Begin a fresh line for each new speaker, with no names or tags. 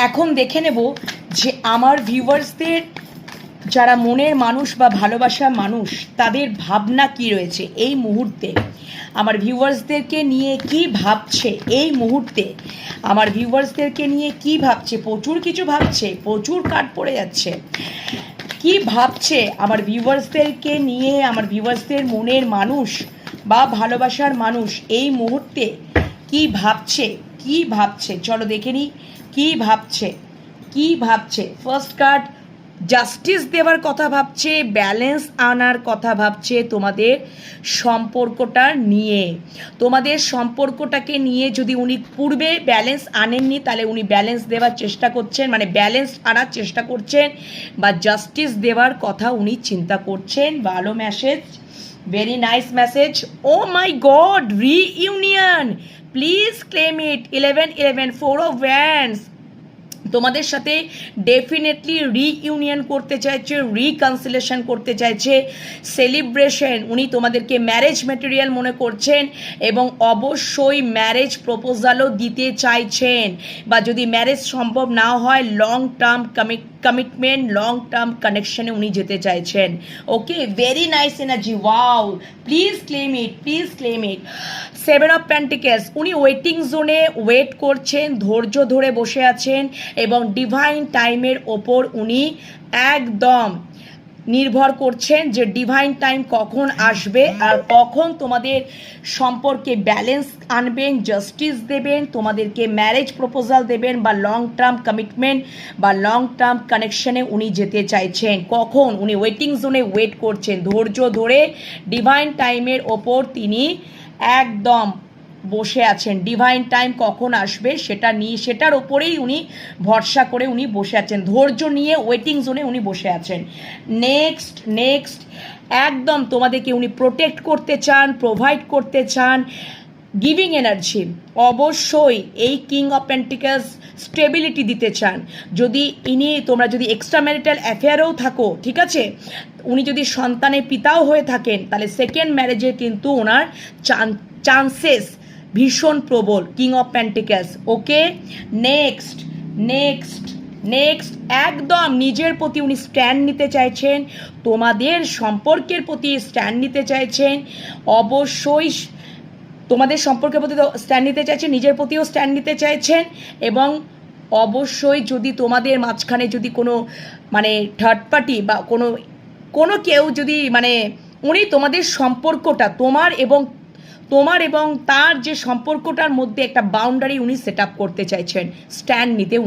এখন দেখে নেব যে আমার ভিউয়ার্সদের যারা মনের মানুষ বা ভালোবাসার মানুষ তাদের ভাবনা কি রয়েছে এই মুহূর্তে, আমার ভিউয়ার্সদেরকে নিয়ে কি ভাবছে এই মুহূর্তে, আমার ভিউয়ার্সদেরকে নিয়ে কি ভাবছে। প্রচুর কিছু ভাবছে, প্রচুর কাট পড়ে যাচ্ছে। কি ভাবছে আমার ভিউয়ার্সদেরকে নিয়ে, আমার ভিউয়ার্সদের মনের মানুষ বা ভালোবাসার মানুষ এই মুহূর্তে কি ভাবছে, কি ভাবছে, চলো দেখে নিই কি ভাবছে, কি ভাবছে। ফার্স্ট কার্ড জাস্টিস দেওয়ার কথা ভাবছে, ব্যালেন্স আনার কথা ভাবছে তোমাদের সম্পর্কটা নিয়ে। তোমাদের সম্পর্কটাকে নিয়ে যদি উনি পূর্বে ব্যালেন্স আনেননি তাহলে উনি ব্যালেন্স দেওয়ার চেষ্টা করছেন, মানে ব্যালেন্স আনার চেষ্টা করছেন বা জাস্টিস দেওয়ার কথা উনি চিন্তা করছেন। ভালো message, very nice message. Oh my god, reunion, please claim it. 11-11, 4 of Wands তোমাদের সাথে ডেফিনেটলি রিইউনিয়ন করতে চাইছে, রিকনসিলেশন করতে চাইছে, সেলিব্রেশন। উনি তোমাদেরকে ম্যারেজ ম্যাটেরিয়াল মনে করছেন এবং অবশ্যই ম্যারেজ প্রপোজালও দিতে চাইছেন, বা যদি ম্যারেজ সম্ভব না হয় long term commitment, long term কানেকশনে উনি যেতে চাইছেন। Okay, very nice energy, wow, please claim it, please claim it. 7 of Pentacles, উনি ওয়েটিং জোনে ওয়েট করছেন, ধৈর্য ধরে বসে আছেন এবং ডিভাইন টাইমের ওপর উনি একদম নির্ভর করছেন যে ডিভাইন টাইম কখন আসবে আর কখন তোমাদের সম্পর্কে ব্যালেন্স আনবেন, জাস্টিস দেবেন, তোমাদেরকে ম্যারেজ প্রপোজাল দেবেন বা লং টার্ম কমিটমেন্ট বা লং টার্ম কানেকশনে উনি যেতে চাইছেন। কখন উনি ওয়েটিং জোনে ওয়েট করছেন, ধৈর্য ধরে ডিভাইন টাইমের ওপর তিনি একদম বসে আছেন। ডিভাইন টাইম কখন আসবে সেটা নিয়ে, সেটার ওপরেই উনি ভরসা করে উনি বসে আছেন, ধৈর্য নিয়ে ওয়েটিং জোনে উনি বসে আছেন। নেক্সট একদম তোমাদেরকে উনি প্রোটেক্ট করতে চান, প্রোভাইড করতে চান, গিভিং এনার্জি। অবশ্যই এই কিং অফ পেন্টিকলস স্টেবিলিটি দিতে চান। যদি তোমরা যদি এক্সট্রা ম্যারিটাল অ্যাফেয়ারেও থাকো, ঠিক আছে, উনি যদি সন্তানের পিতাও হয়ে থাকেন তাহলে সেকেন্ড ম্যারেজে কিন্তু ওনার চান্সেস ভীষণ প্রবল। King of pentacles. Okay, next একদম নিজের প্রতি উনি স্ট্যান্ড নিতে চাইছেন, তোমাদের সম্পর্কের প্রতি স্ট্যান্ড নিতে চাইছেন, অবশ্যই তোমাদের সম্পর্কের প্রতি স্ট্যান্ড নিতে চাইছেন, নিজের প্রতিও স্ট্যান্ড নিতে চাইছেন এবং অবশ্যই যদি তোমাদের মাঝখানে যদি কোনো মানে থার্ড পার্টি বা কোনো কেউ যদি মানে উনি তোমাদের সম্পর্কটা তোমার এবং তার যে সম্পর্কটার মধ্যে একটা বাউন্ডারি উনি সেট আপ করতে চাইছেন, স্ট্যান্ড নিতে